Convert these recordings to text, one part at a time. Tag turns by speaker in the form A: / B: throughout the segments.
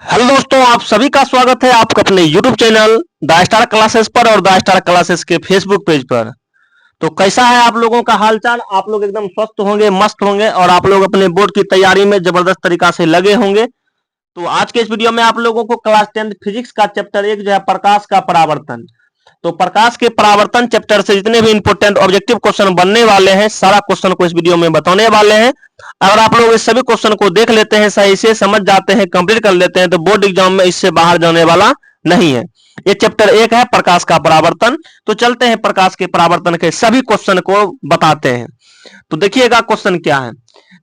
A: Hello दोस्तों, आप सभी का स्वागत है आपके अपने YouTube channel the star classes पर और द स्टार क्लासेस के फेसबुक पेज पर। तो कैसा है आप लोगों का हालचाल? आप लोग एकदम स्वस्थ होंगे, मस्त होंगे और आप लोग अपने बोर्ड की तैयारी में जबरदस्त तरीका से लगे होंगे। तो आज के इस वीडियो में आप लोगों को क्लास 10 फिजिक्स का चैप्टर 1 जो है प्रकाश का परावर्तन, तो प्रकाश के परावर्तन चैप्टर से जितने भी इंपॉर्टेंट ऑब्जेक्टिव क्वेश्चन बनने वाले हैं सारा क्वेश्चन को इस वीडियो में बताने वाले हैं। अगर आप लोग इस सभी क्वेश्चन को देख लेते हैं, सही से समझ जाते हैं, कंप्लीट कर लेते हैं, तो बोर्ड एग्जाम में इससे बाहर जाने वाला नहीं है। ये चैप्टर 1 है प्रकाश का परावर्तन। तो चलते हैं प्रकाश के परावर्तन के सभी क्वेश्चन को बताते हैं। तो देखिएगा क्वेश्चन क्या है।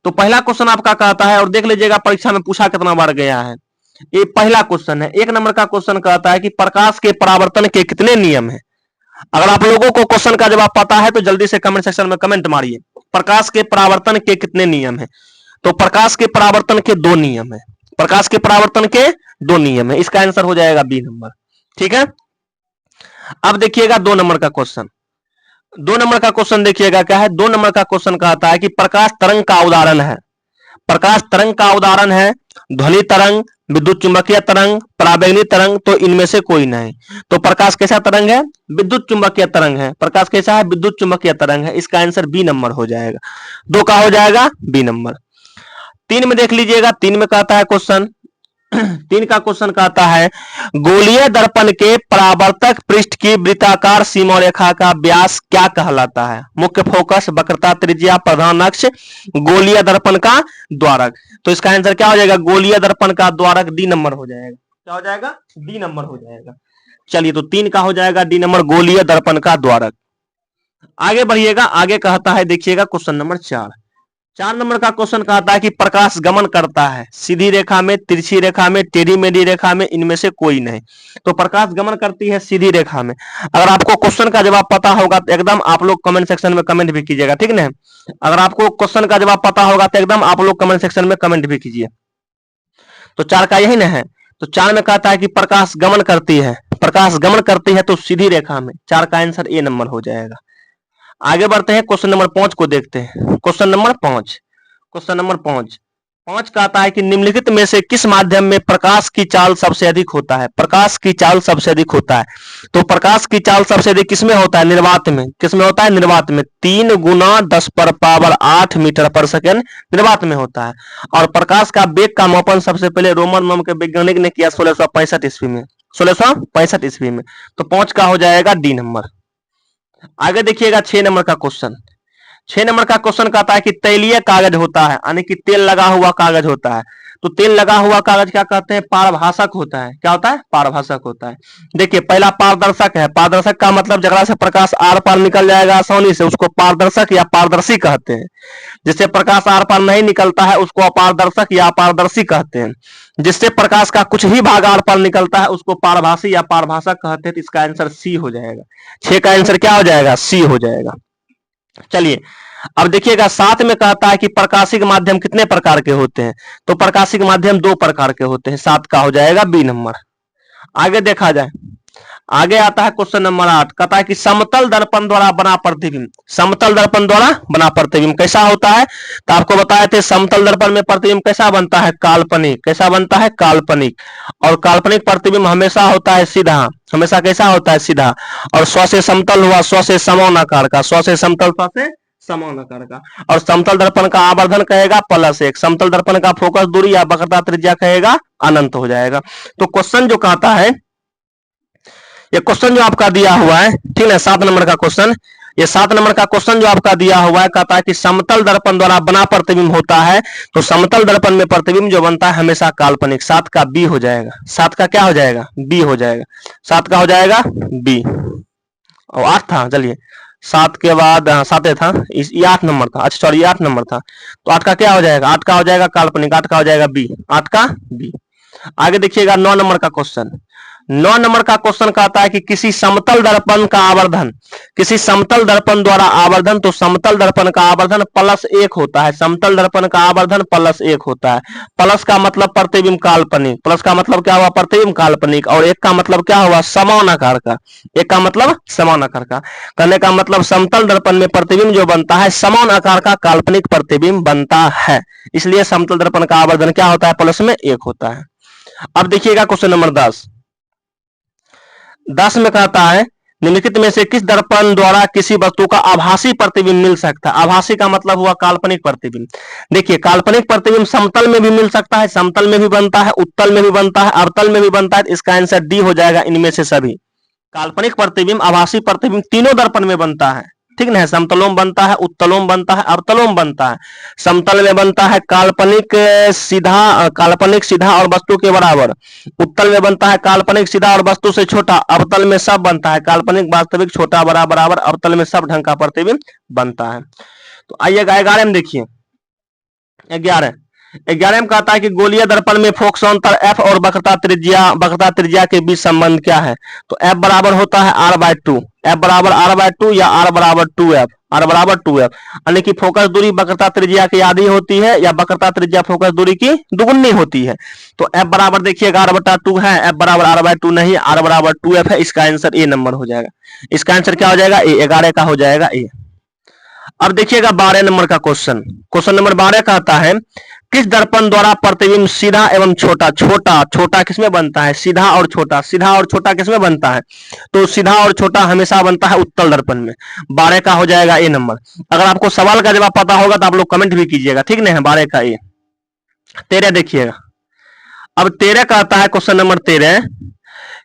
A: तो पहला क्वेश्चन आपका कहता है, और देख लीजिएगा परीक्षा में पूछा कितना बार गया है। ये पहला क्वेश्चन है, 1 नंबर का क्वेश्चन कहता है कि प्रकाश के परावर्तन के कितने नियम है। अगर आप लोगों को क्वेश्चन का जवाब पता है तो जल्दी से कमेंट सेक्शन में कमेंट मारिए, प्रकाश के परावर्तन के कितने नियम है। तो प्रकाश के परावर्तन के 2 नियम है। प्रकाश के परावर्तन के 2 नियम है। इसका आंसर हो जाएगा बी नंबर। ठीक है, अब देखिएगा 2 नंबर का क्वेश्चन। 2 नंबर का क्वेश्चन देखिएगा क्या है। 2 नंबर का क्वेश्चन कहता है कि प्रकाश तरंग का उदाहरण है। प्रकाश तरंग का उदाहरण है ध्वनि तरंग, विद्युत चुंबकीय तरंग, पराबैंगनी तरंग, तो इनमें से कोई नहीं। तो प्रकाश कैसा तरंग है? विद्युत चुंबकीय तरंग है। प्रकाश कैसा है? विद्युत चुंबकीय तरंग है। इसका आंसर बी नंबर हो जाएगा। 2 का हो जाएगा बी नंबर। 3 में देख लीजिएगा, 3 में कहता है क्वेश्चन 3 का क्वेश्चन कहता है गोलीय दर्पण के परावर्तक पृष्ठ की वृत्ताकार सीमा रेखा का व्यास क्या कहलाता है? मुख्य फोकस, वक्रता, त्रिज्या, प्रधान अक्ष, गोलीय दर्पण का द्वारक। तो इसका आंसर क्या हो जाएगा? गोलीय दर्पण का द्वारक डी नंबर हो जाएगा। क्या हो जाएगा? डी नंबर हो जाएगा। चलिए, तो 3 का हो जाएगा डी नंबर, गोलीय दर्पण का द्वारक। आगे बढ़िएगा, आगे कहता है देखिएगा क्वेश्चन नंबर 4। 4 नंबर का क्वेश्चन कहता है कि प्रकाश गमन करता है सीधी रेखा में, तिरछी रेखा में, टेढ़ी मेढ़ी रेखा में, इनमें से कोई नहीं। तो प्रकाश गमन करती है सीधी रेखा में। अगर आपको क्वेश्चन का जवाब पता होगा तो एकदम आप लोग कमेंट सेक्शन में कमेंट भी कीजिएगा, ठीक ना। अगर आपको क्वेश्चन का जवाब पता होगा तो एकदम आप लोग कमेंट सेक्शन में कमेंट भी कीजिए। तो 4 का यही ना है। तो 4 में कहता है कि प्रकाश गमन करती है, प्रकाश गमन करती है तो सीधी रेखा में। 4 का आंसर ए नंबर हो जाएगा। आगे बढ़ते हैं, क्वेश्चन नंबर 5 को देखते हैं। क्वेश्चन नंबर 5, क्वेश्चन नंबर 5 कहता है कि निम्नलिखित में से किस माध्यम में प्रकाश की चाल सबसे अधिक होता है? प्रकाश की चाल सबसे अधिक होता है। तो प्रकाश की चाल सबसे अधिक किसमें होता है? निर्वात में। किसमें होता है? निर्वात में। 3 गुना 10 पर पावर 8 मीटर पर सेकेंड निर्वात में होता है। और प्रकाश का वेग का मापन सबसे पहले रोमन नाम के वैज्ञानिक ने किया 1665 ईस्वी में। 1665 ईस्वी में। तो 5 का हो जाएगा डी नंबर। आगे देखिएगा 6 नंबर का क्वेश्चन। 6 नंबर का क्वेश्चन कहता है कि तैलीय कागज होता है, यानी कि तेल लगा हुआ कागज होता है। तो तेल लगा हुआ कागज क्या कहते हैं? पारभाषक होता है। क्या होता है? पारभाषक होता है। देखिए, पहला पारदर्शक है। पारदर्शक का मतलब जगह से प्रकाश आर पार निकल जाएगा आसानी से, उसको पारदर्शक या पारदर्शी कहते हैं। जिससे प्रकाश आर पार नहीं निकलता है उसको अपारदर्शक या अपारदर्शी कहते हैं। जिससे प्रकाश का कुछ ही भाग आर पार निकलता है उसको पारभाषी या पारभाषक कहते हैं। तो इसका आंसर सी हो जाएगा। 6 का आंसर क्या हो जाएगा? सी हो जाएगा। चलिए, अब देखिएगा 7 में कहता है कि प्रकाशिक माध्यम कितने प्रकार के होते हैं? तो प्रकाशिक माध्यम 2 प्रकार के होते हैं। 7 का हो जाएगा बी नंबर। आगे देखा जाए, आगे आता है क्वेश्चन नंबर 8, कहता है कि समतल दर्पण द्वारा बना प्रतिबिंब। समतल दर्पण द्वारा बना प्रतिबिंब कैसा होता है? तो आपको बताए थे समतल दर्पण में प्रतिबिंब कैसा बनता है? काल्पनिक। कैसा बनता है? काल्पनिक। और काल्पनिक प्रतिबिंब हमेशा होता है सीधा। हमेशा कैसा होता है? सीधा। और स्व से समतल हुआ, स्व से समान आकार का, स्व से समतल, स्व से समान आकार का। और समतल दर्पण का आवर्धन कहेगा +1। समतल दर्पण का फोकस दूरी या वक्रता त्रिज्या कहेगा अनंत हो जाएगा। तो क्वेश्चन जो कहता है, ये क्वेश्चन जो आपका दिया हुआ है, ठीक है, 7 नंबर का क्वेश्चन, ये 7 नंबर का क्वेश्चन जो आपका दिया हुआ है कहता है कि समतल दर्पण द्वारा बना प्रतिबिंब होता है। तो समतल दर्पण में प्रतिबिंब जो बनता है हमेशा काल्पनिक। 7 का बी हो जाएगा। 7 का क्या हो जाएगा? बी हो जाएगा। 7 का हो जाएगा बी। और 8 था, चलिए 7 के बाद 7 था, ये 8 नंबर था। अच्छा सॉरी, 8 नंबर था। तो 8 का क्या हो जाएगा? 8 का हो जाएगा काल्पनिक। 8 का हो जाएगा बी। 8 का बी। आगे देखिएगा 9 नंबर का क्वेश्चन। 9 नंबर का क्वेश्चन कहता है कि किसी समतल दर्पण का आवर्धन, किसी समतल दर्पण द्वारा आवर्धन, तो समतल दर्पण का आवर्धन +1 होता है। समतल दर्पण का आवर्धन +1 होता है। प्लस का मतलब प्रतिबिंब काल्पनिक। प्लस का मतलब क्या हुआ? प्रतिबिंब काल्पनिक। और 1 का मतलब क्या हुआ? समान आकार का। 1 का मतलब समान आकार का। कहने का मतलब समतल दर्पण में प्रतिबिंब जो बनता है समान आकार का काल्पनिक प्रतिबिंब बनता है। इसलिए समतल दर्पण का आवर्धन क्या होता है? +1 होता है। अब देखिएगा क्वेश्चन नंबर 10 में कहता है निम्नलिखित में से किस दर्पण द्वारा किसी वस्तु का आभासी प्रतिबिंब मिल सकता है। आभासी का मतलब हुआ काल्पनिक प्रतिबिंब। देखिए काल्पनिक प्रतिबिंब समतल में भी मिल सकता है, समतल में भी बनता है, उत्तल में भी बनता है, अवतल में भी बनता है। इसका आंसर डी हो जाएगा इनमें से सभी। काल्पनिक प्रतिबिंब, आभासी प्रतिबिंब तीनों दर्पण में बनता है, ठीक ना। समतलों में बनता है, उत्तलों में बनता है, अवतलों में बनता है। समतल में बनता है काल्पनिक सीधा और वस्तु के बराबर। उत्तल में बनता है काल्पनिक सीधा और वस्तु से छोटा। अवतल में सब बनता है काल्पनिक वास्तविक छोटा बड़ा बराबर। अवतल में सब ढंग का प्रतिबिंब बनता है। तो आइएगा 11 में देखिए। 11 में कहता है कि गोलीय दर्पण में फोकस अंतर एफ और वक्रता त्रिज्या के बीच संबंध क्या है। तो एफ बराबर होता है r/2। एफ बराबर r/2 या r बराबर 2f। r बराबर 2f यानी कि फोकस दूरी वक्रता त्रिज्या की आधी होती है या वक्रता त्रिज्या फोकस दूरी की दुगुनी होती है। तो एफ बराबर देखिएगा r/2 है, एफ बराबर r/2 नहीं, r बराबर 2f है। इसका आंसर ए नंबर हो जाएगा। इसका आंसर क्या हो जाएगा? ए। 11 का हो जाएगा ए। अब देखिएगा 12 नंबर का क्वेश्चन। क्वेश्चन नंबर 12 कहता है किस दर्पण द्वारा प्रतिबिंब सीधा एवं छोटा, छोटा किसमें बनता है? सीधा और छोटा। सीधा और छोटा किसमें बनता है? तो सीधा और छोटा हमेशा बनता है उत्तल दर्पण में। 12 का हो जाएगा ए नंबर। अगर आपको सवाल का जवाब पता होगा तो आप लोग कमेंट भी कीजिएगा, ठीक नहीं है। 12 का ए। 13 देखिएगा। अब 13 कहता है क्वेश्चन नंबर 13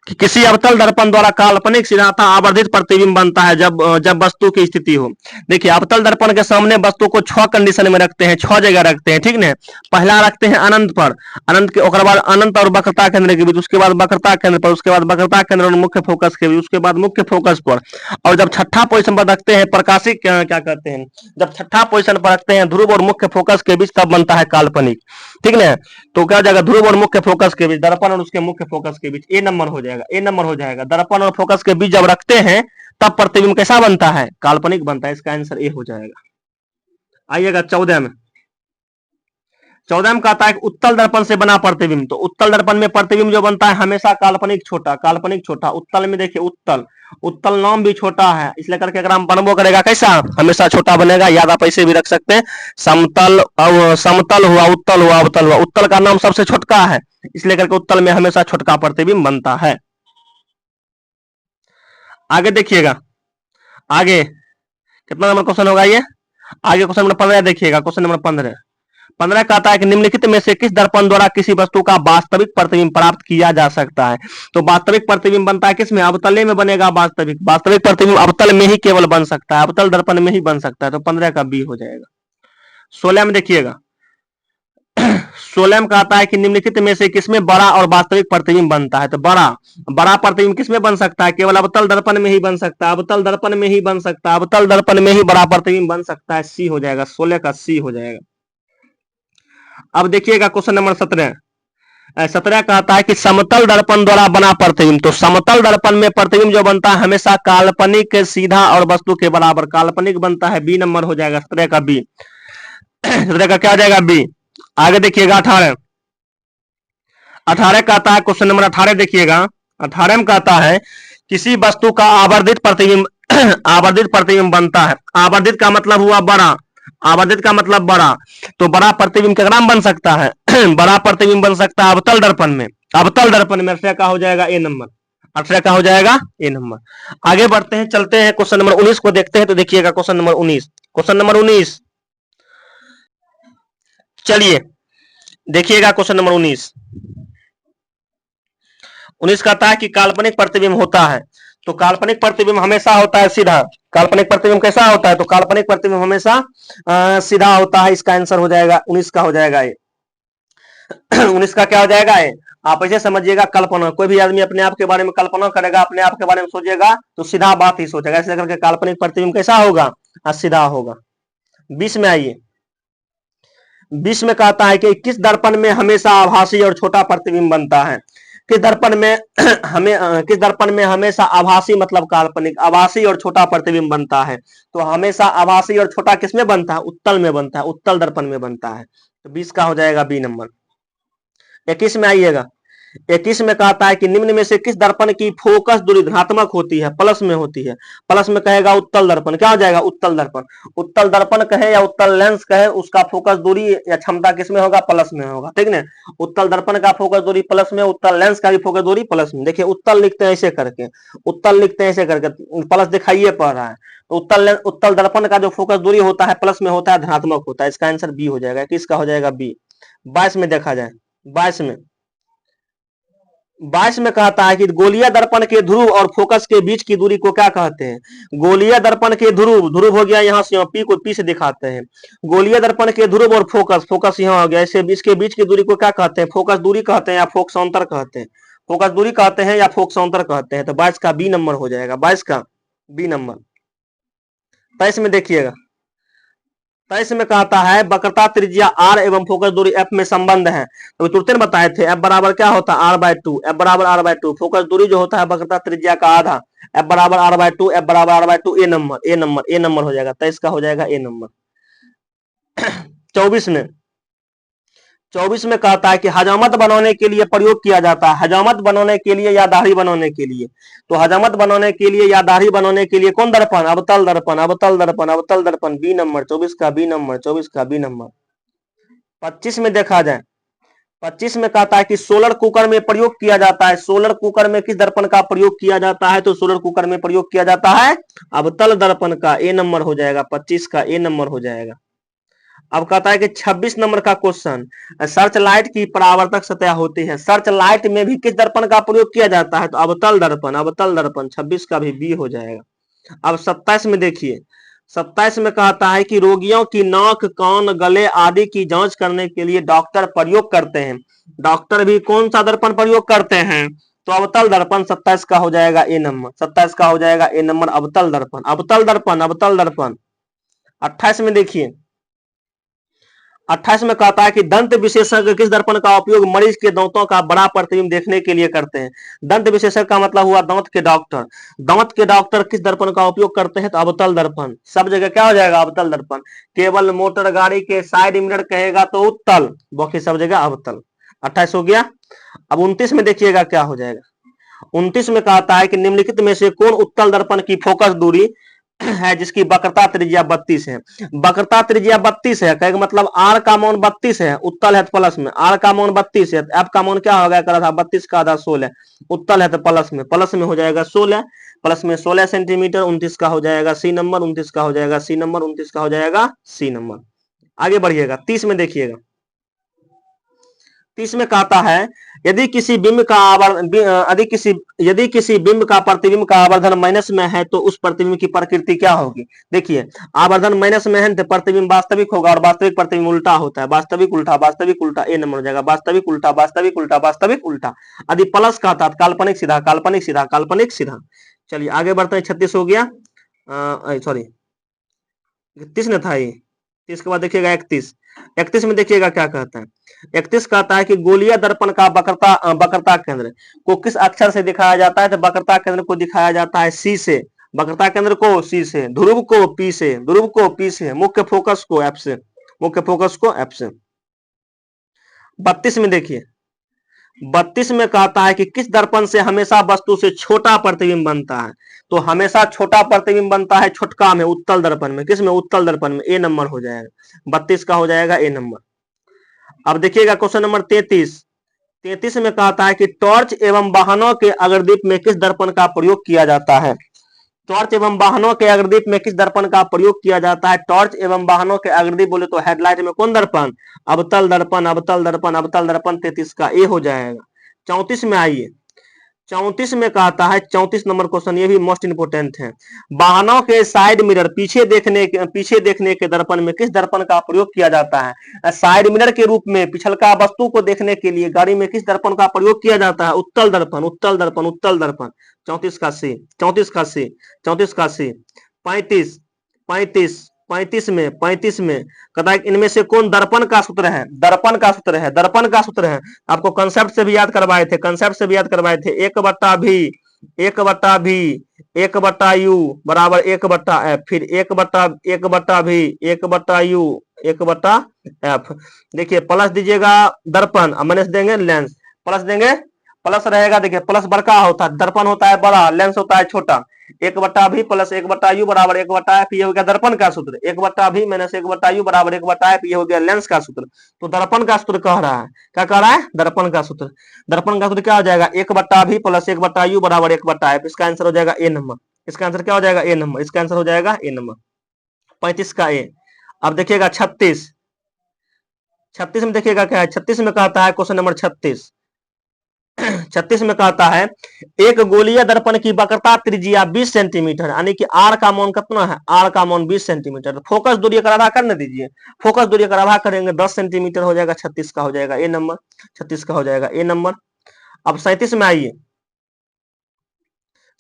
A: कि किसी अवतल दर्पण द्वारा काल्पनिक सीधा तथा आवर्धित प्रतिबिंब बनता है जब वस्तु की स्थिति हो। देखिए अवतल दर्पण के सामने वस्तु को 6 कंडीशन में रखते हैं, 6 जगह रखते हैं, ठीक ना। पहला रखते हैं अनंत पर, अनंत के ओकर बाद अनंत और वक्रता केंद्र के बीच, उसके बाद वक्रता केंद्र पर, उसके बाद वक्रता केंद्र और मुख्य फोकस के बीच, उसके बाद मुख्य फोकस पर। और जब छठा पोजिशन पर रखते हैं प्रकाशिक क्या कहते हैं, जब छठा पोजिशन पर रखते हैं ध्रुव और मुख्य फोकस के बीच, तब बनता है काल्पनिक, ठीक ना। तो क्या हो जाएगा? ध्रुव और मुख्य फोकस के बीच, दर्पण और उसके मुख्य फोकस के बीच। ए नंबर हो जाएगा, ए नंबर हो जाएगा। दर्पण और फोकस के बीच जब रखते हैं तब प्रतिबिंब कैसा बनता है? काल्पनिक बनता है। इसका आंसर ए हो जाएगा। आइएगा 14 में। 14 में कहता है उत्तल दर्पण से बना प्रतिबिंब। तो उत्तल दर्पण में प्रतिबिंब जो बनता है हमेशा काल्पनिक छोटा, काल्पनिक छोटा। उत्तल में देखिए उत्तल नाम भी छोटा है, इसलिए करके अगर हम बनबो करेगा कैसा? हमेशा छोटा बनेगा। याद आप ऐसे भी रख सकते हैं, समतल हुआ, उत्तल हुआ, अवतल हुआ। उत्तल का नाम सबसे छोटका है, इसलिए करके उत्तल में हमेशा छोटका प्रतिबिंब बनता है। आगे देखिएगा, आगे कितना नंबर क्वेश्चन होगा ये? आगे क्वेश्चन नंबर 15 देखिएगा। क्वेश्चन नंबर 15 कहता है कि निम्नलिखित में से किस दर्पण द्वारा किसी वस्तु का वास्तविक प्रतिबिंब प्राप्त किया जा सकता है। तो वास्तविक प्रतिबिंब बनता है किसमें? अवतले में बनेगा। वास्तविक प्रतिबिंब अवतल में ही केवल बन सकता है, अवतल दर्पण में ही बन सकता है। तो 15 का बी हो जाएगा। 16 में देखिएगा। 16 में कहता है कि निम्नलिखित में से किसमें बड़ा और वास्तविक प्रतिबिंब बनता है। तो बड़ा प्रतिबिंब किसमें बन सकता है? केवल अवतल दर्पण में ही बन सकता है, अवतल दर्पण में ही बन सकता है, अवतल दर्पण में ही बड़ा प्रतिबिंब बन सकता है। सी हो जाएगा, 16 का सी हो जाएगा। अब देखिएगा क्वेश्चन नंबर 17 कहता है कि समतल दर्पण द्वारा बना प्रतिबिंब। तो समतल दर्पण में प्रतिबिंब जो बनता है हमेशा काल्पनिक सीधा और वस्तु के बराबर काल्पनिक बनता है। बी नंबर हो जाएगा 17 का बी। 17 का क्या हो जाएगा? बी। आगे देखिएगा 18 कहता है, क्वेश्चन नंबर 18 देखिएगा। 18 में कहता है किसी वस्तु का आवर्धित प्रतिबिंब आवर्धित प्रतिबिंब बनता है। आवर्धित का मतलब हुआ बड़ा, आवर्धित का मतलब बड़ा। तो बड़ा प्रतिबिंब कितना बन सकता है? बड़ा प्रतिबिंब बन सकता है अवतल दर्पण में। अवतल दर्पण में 18 का हो जाएगा ए नंबर। 18 का हो जाएगा ए नंबर। आगे बढ़ते हैं, चलते हैं क्वेश्चन नंबर 19 को देखते हैं। तो देखिएगा क्वेश्चन नंबर 19। क्वेश्चन नंबर 19 चलिए देखिएगा। क्वेश्चन नंबर 19 कहता है कि काल्पनिक प्रतिबिंब होता है। तो काल्पनिक प्रतिबिंब हमेशा होता है सीधा। काल्पनिक प्रतिबिंब कैसा होता है? तो काल्पनिक प्रतिबिंब हमेशा सीधा होता है। इसका आंसर हो जाएगा 19 का हो जाएगा ये। 19 का क्या हो जाएगा ये? आप ऐसे समझिएगा, कल्पना। कोई भी आदमी अपने आप के बारे में कल्पना करेगा, अपने आप के बारे में सोचेगा तो सीधा बात ही सोचेगा। ऐसे करके काल्पनिक प्रतिबिंब कैसा होगा? सीधा होगा। 20 में आइए। 20 में कहता है कि किस दर्पण में हमेशा आभासी और छोटा प्रतिबिंब बनता है। किस दर्पण में हमेशा आभासी मतलब काल्पनिक, आभासी और छोटा प्रतिबिंब बनता है। तो हमेशा आभासी और छोटा किसमें बनता है? उत्तल में बनता है, उत्तल दर्पण में बनता है। तो 20 का हो जाएगा बी नंबर। 21 में आइएगा। 21 में कहता है कि निम्न में से किस दर्पण की फोकस दूरी धनात्मक होती है, प्लस में होती है। प्लस में कहेगा उत्तल दर्पण, क्या हो जाएगा उत्तल दर्पण। उत्तल दर्पण कहे या उत्तल लेंस कहे, उसका फोकस दूरी या क्षमता किसमें होगा, प्लस में होगा, ठीक ना। उत्तल दर्पण का फोकस दूरी प्लस में, उत्तल लेंस का भी फोकस दूरी प्लस में। देखिए उत्तल लिखते हैं ऐसे करके, उत्तल लिखते हैं ऐसे करके, प्लस दिखाइए पड़ रहा है। तो उत्तल दर्पण का जो फोकस दूरी होता है प्लस में होता है, धनात्मक होता है। इसका आंसर बी हो जाएगा। किसका हो जाएगा, बी। 22 में देखा जाए, 22 में कहता है कि गोलीय दर्पण के ध्रुव और फोकस के बीच की दूरी को क्या कहते हैं। गोलीय दर्पण के ध्रुव, ध्रुव हो गया यहाँ से, पी को पी से दिखाते हैं। गोलीय दर्पण के ध्रुव और फोकस, फोकस यहाँ हो गया, इसके इसके बीच की दूरी को क्या कहते हैं, फोकस दूरी कहते हैं या फोकसांतर कहते हैं। फोकस दूरी कहते हैं या फोकसांतर कहते हैं। तो 22 का बी नंबर हो जाएगा, 22 का बी नंबर। 23 में देखिएगा, 23 में कहता है वक्रता त्रिज्या आर एवं फोकस दूरी एफ में संबंध है। तो तुरंत बताए थे, एफ बराबर क्या होता है, आर बाय टू। एफ बराबर आर बाय टू, फोकस दूरी जो होता है वक्रता त्रिज्या का आधा। एफ बराबर आर बाय टू, एफ बराबर R by two. A number, A number, A number हो जाएगा। 23 का हो जाएगा ए नंबर। 24 में, 24 में कहता है कि हजामत बनाने के लिए प्रयोग किया जाता है। हजामत बनाने के लिए या दाढ़ी बनाने के लिए। तो हजामत बनाने के लिए या दाढ़ी बनाने के लिए कौन दर्पण, अवतल दर्पण, अवतल दर्पण, अवतल दर्पण। बी नंबर, 24 का बी नंबर, 24 का बी नंबर। 25 में देखा जाए, 25 में कहता है कि सोलर कुकर में प्रयोग किया जाता है। सोलर कुकर में किस दर्पण का प्रयोग किया जाता है, तो सोलर कुकर में प्रयोग किया जाता है अवतल दर्पण का। ए नंबर हो जाएगा, 25 का ए नंबर हो जाएगा। अब कहता है कि 26 नंबर का क्वेश्चन, सर्च लाइट की परावर्तक सतह होती है। सर्च लाइट में भी किस दर्पण का प्रयोग किया जाता है, तो अवतल दर्पण, अवतल दर्पण। 26 का भी बी हो जाएगा। अब 27 में देखिए, 27 में कहता है कि रोगियों की नाक, कान, गले आदि की जांच करने के लिए डॉक्टर प्रयोग करते हैं। डॉक्टर भी कौन सा दर्पण प्रयोग करते हैं, तो अवतल दर्पण। 27 का हो जाएगा ए नंबर, 27 का हो जाएगा ए नंबर, अवतल दर्पण, अवतल दर्पण, अवतल दर्पण। 28 में देखिए, 28 में कहता है कि दंत विशेषज्ञ किस दर्पण का उपयोग मरीज के दांतों का बड़ा प्रतिबिंब देखने के लिए करते हैं। दंत विशेषज्ञ का मतलब हुआ दांत के डॉक्टर। दांत के डॉक्टर किस दर्पण का उपयोग करते हैं, तो अवतल दर्पण। सब जगह क्या हो जाएगा, अवतल दर्पण। केवल मोटर गाड़ी के साइड मिरर कहेगा तो उत्तल, बाकी सब जगह अवतल। 28 हो गया। अब 29 में देखिएगा क्या हो जाएगा। 29 में कहता है कि निम्नलिखित में से कौन उत्तल दर्पण की फोकस दूरी है जिसकी वक्रता त्रिज्या 32 है। वक्रता त्रिज्या 32 है, कहेगा मतलब आर का मान 32 है, उत्तल है तो प्लस में। आर का मान 32 है, एफ का मान क्या हो गया, करा था 32 का आधा 16, उत्तल है तो प्लस में। प्लस में हो जाएगा 16, प्लस में 16 सेंटीमीटर। 29 का हो जाएगा सी नंबर, 29 का हो जाएगा सी नंबर, 29 का हो जाएगा सी नंबर। आगे बढ़िएगा, 30 में देखिएगा। 30 में कहता है यदि किसी बिंब का यदि किसी बिंब का प्रतिबिंब का आवर्धन माइनस में है तो उस प्रतिबिंब की प्रकृति क्या होगी। देखिए आवर्धन माइनस में है तो प्रतिबिंब वास्तविक होगा, और वास्तविक प्रतिबिंब उल्टा होता है। वास्तविक उल्टा, वास्तविक उल्टा, ए नंबर हो जाएगा। वास्तविक उल्टा, वास्तविक उल्टा, वास्तविक उल्टा। यदि प्लस का था काल्पनिक सीधा, काल्पनिक सीधा, काल्पनिक सीधा। चलिए आगे बढ़ते हैं। 36 हो गया, सॉरी 31 न था ये। इसके बाद देखिएगा 31। 31 में देखिएगा क्या कहता है। 31 कहता है कि गोलीय दर्पण का वक्रता केंद्र को किस अक्षर से दिखाया जाता है, तो वक्रता केंद्र को दिखाया जाता है सी से। वक्रता केंद्र को सी से, ध्रुव को पी से, ध्रुव को पी से, मुख्य फोकस को एफ से, मुख्य फोकस को एफ से। 32 में देखिए, 32 में कहता है कि किस दर्पण से हमेशा वस्तु से छोटा प्रतिबिंब बनता है, तो हमेशा छोटा प्रतिबिंब बनता है छोटका में, उत्तल दर्पण में। किस में, उत्तल दर्पण में। ए नंबर हो जाएगा, 32 का हो जाएगा ए नंबर। अब देखिएगा क्वेश्चन नंबर 33। 33 में कहता है कि टॉर्च एवं वाहनों के अग्रदीप में किस दर्पण का प्रयोग किया जाता है। टॉर्च एवं वाहनों के अग्रदीप में किस दर्पण का प्रयोग किया जाता है। टॉर्च एवं वाहनों के अग्रदीप बोले तो हेडलाइट में कौन दर्पण, अवतल दर्पण, अवतल दर्पण, अवतल दर्पण। 33 का ए हो जाएगा। 34 में आइए, 34 में कहता है, 34 नंबर क्वेश्चन, ये भी मोस्ट इंपोर्टेंट है। वाहनों के साइड मिरर, पीछे देखने के दर्पण में किस दर्पण का प्रयोग किया जाता है। साइड मिरर के रूप में पिछलका वस्तु को देखने के लिए गाड़ी में किस दर्पण का प्रयोग किया जाता है, उत्तल दर्पण, उत्तल दर्पण, उत्तल दर्पण। 34 का सी, 34 का सी, 34 का सी। 35, 35, 35 में कहता है इनमें से कौन दर्पण का सूत्र है। दर्पण का सूत्र है, दर्पण का सूत्र है। आपको कंसेप्ट से भी याद करवाए थे, कंसेप्ट से भी याद करवाए थे। 1/v, 1/v, 1/u बराबर 1/f, फिर 1/v, 1/u, 1/f। देखिए प्लस दीजिएगा दर्पण, माइनस देंगे लेंस, प्लस देंगे प्लस रहेगा, देखिए प्लस बड़का होता है, दर्पण होता है बड़ा, लेंस होता है छोटा। 1/v प्लस 1/u बराबर 1/f, ये हो गया दर्पण का सूत्र। 1/v माइनस 1/u बराबर 1/f, ये हो गया लेंस का सूत्र। तो दर्पण का सूत्र कह रहा है, क्या कह रहा है? दर्पण का सूत्र। दर्पण का सूत्र क्या हो जाएगा? 1/v प्लस 1/u बराबर 1/f। इसका आंसर हो जाएगा ए नंबर। इसका आंसर क्या हो जाएगा? ए नंबर। इसका आंसर हो जाएगा ए नंबर 35 का ए। अब देखिएगा 36। 36 में देखिएगा क्या है? 36 में कहता है, क्वेश्चन नंबर 36। 36 में कहता है एक गोलीय दर्पण की वक्रता त्रिज्या 20 सेंटीमीटर, यानी कि आर का मान कितना है? आर का मान 20 सेंटीमीटर। फोकस दूरी का आधा करने दीजिए, फोकस दूरी का आधा करेंगे 10 सेंटीमीटर हो जाएगा। 36 का हो जाएगा ए नंबर। 36 का हो जाएगा ए नंबर। अब 37 में आइए।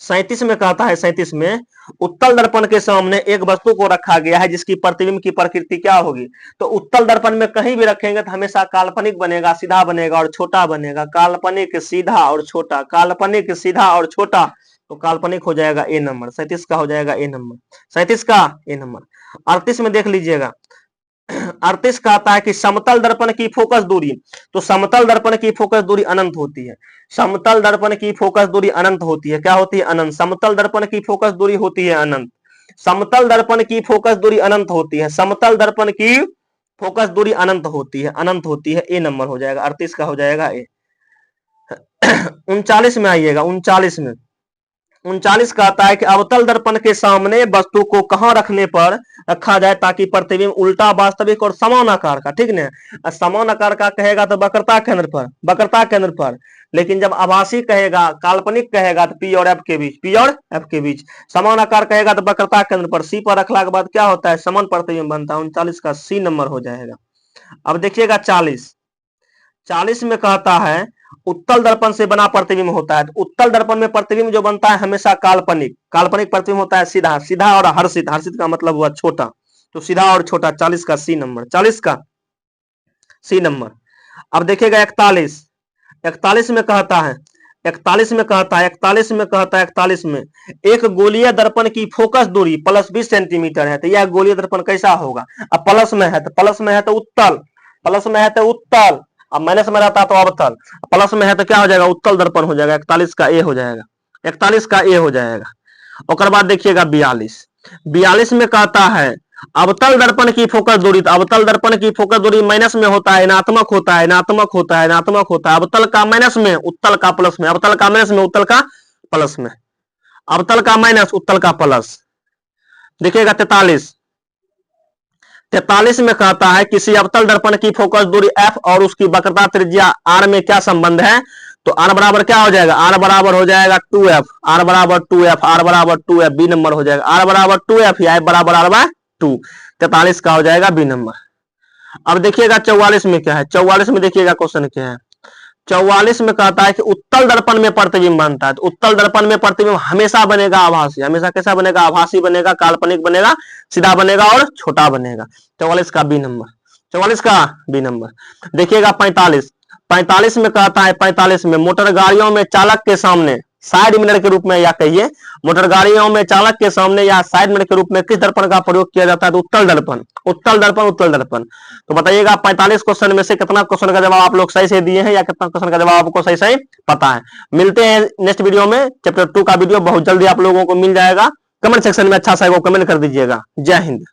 A: 37 में कहता है, 37 में उत्तल दर्पण के सामने एक वस्तु को रखा गया है जिसकी प्रतिबिंब की प्रकृति क्या होगी? तो उत्तल दर्पण में कहीं भी रखेंगे तो हमेशा काल्पनिक बनेगा, सीधा बनेगा और छोटा बनेगा। काल्पनिक, सीधा और छोटा, काल्पनिक, सीधा और छोटा, तो काल्पनिक हो जाएगा ए नंबर। 37 का हो जाएगा ए नंबर। 37 का ए नंबर। 38 में देख लीजिएगा। 38 कहता है कि समतल दर्पण की फोकस दूरी, तो समतल दर्पण की फोकस दूरी अनंत होती है। समतल दर्पण की फोकस दूरी अनंत होती है। क्या होती है? अनंत। समतल दर्पण की फोकस दूरी होती है अनंत। समतल दर्पण की फोकस दूरी अनंत होती है। समतल दर्पण की फोकस दूरी अनंत होती है, अनंत होती है। ए नंबर हो जाएगा। 38 का हो जाएगा ए। 39 में आइएगा। 39 में 39 कहता है कि अवतल दर्पण के सामने वस्तु को कहां रखने पर रखा जाए ताकि प्रतिबिंब उल्टा, वास्तविक और समान आकार का, ठीक ना, समान आकार का कहेगा तो वक्रता केंद्र पर, वक्रता केंद्र पर। लेकिन जब आभासी कहेगा, काल्पनिक कहेगा तो पी और एफ के बीच, पी और एफ के बीच। समान आकार कहेगा तो वक्रता केंद्र पर। सी पर रखला के बाद क्या होता है? समान प्रतिबिंब बनता है। 39 का सी नंबर हो जाएगा। अब देखिएगा 40। 40 में कहता है उत्तल दर्पण से बना प्रतिबिंब होता है। तो उत्तल दर्पण में प्रतिबिंब जो बनता है हमेशा काल्पनिक, काल्पनिक प्रतिबिंब होता है सीधा, सीधा और हर्षित, हर्षित का मतलब हुआ छोटा, तो सीधा और छोटा। 40 का सी नंबर। 40 का सी नंबर। अब देखिएगा 41। 41 में कहता है, 41 में कहता है, 41 में कहता है, 41 में एक गोलीय दर्पण की फोकस दूरी प्लस 20 सेंटीमीटर है। तो यह गोलीय दर्पण कैसा होगा? अब प्लस में है तो, प्लस में है तो उत्तल, प्लस में है तो उत्तल, अब माइनस में रहता तो अवतल, प्लस में है तो क्या हो जाएगा? उत्तल दर्पण हो जाएगा। 41 का ए हो जाएगा। 41 का ए हो जाएगा। और बाद देखिएगा 42। 42 में कहता है अवतल दर्पण की फोकस दूरी, तो अवतल दर्पण की फोकस दूरी माइनस में होता है, ऋणात्मक होता है, ऋणात्मक होता है, ऋणात्मक होता है। अवतल का माइनस में, उत्तल का प्लस में, अवतल का माइनस में, उत्तल का प्लस में, अवतल का माइनस, उत्तल का प्लस। देखिएगा 43। 43 में कहता है किसी अवतल दर्पण की फोकस दूरी f और उसकी वक्रता त्रिज्या r में क्या संबंध है? तो r बराबर क्या हो जाएगा? r बराबर हो जाएगा 2f, r बराबर 2f, r बराबर 2f, बी नंबर हो जाएगा। r बराबर 2f या f बराबर r/2। 43 का हो जाएगा बी नंबर। अब देखिएगा 44 में क्या है। 44 में देखिएगा क्वेश्चन क्या है। 44 में कहता है कि उत्तल दर्पण में प्रतिबिंब बनता है। तो उत्तल दर्पण में प्रतिबिंब हमेशा बनेगा आभासी, हमेशा कैसा बनेगा? आभासी बनेगा, काल्पनिक बनेगा, सीधा बनेगा और छोटा बनेगा। 44 का बी नंबर। 44 का बी नंबर। देखिएगा 45। 45 में कहता है, 45 में मोटर गाड़ियों में चालक के सामने साइड मिरर के रूप में, या कहिए मोटर गाड़ियों में चालक के सामने या साइड मिरर के रूप में किस दर्पण का प्रयोग किया जाता है? तो उत्तल दर्पण, उत्तल दर्पण, उत्तल दर्पण। तो बताइएगा 45 क्वेश्चन में से कितना क्वेश्चन का जवाब आप लोग सही से दिए हैं, या कितना क्वेश्चन का जवाब आपको सही सही पता है? मिलते हैं नेक्स्ट वीडियो में। चैप्टर 2 का वीडियो बहुत जल्दी आप लोगों को मिल जाएगा। कमेंट सेक्शन में अच्छा सा कमेंट कर दीजिएगा। जय हिंद।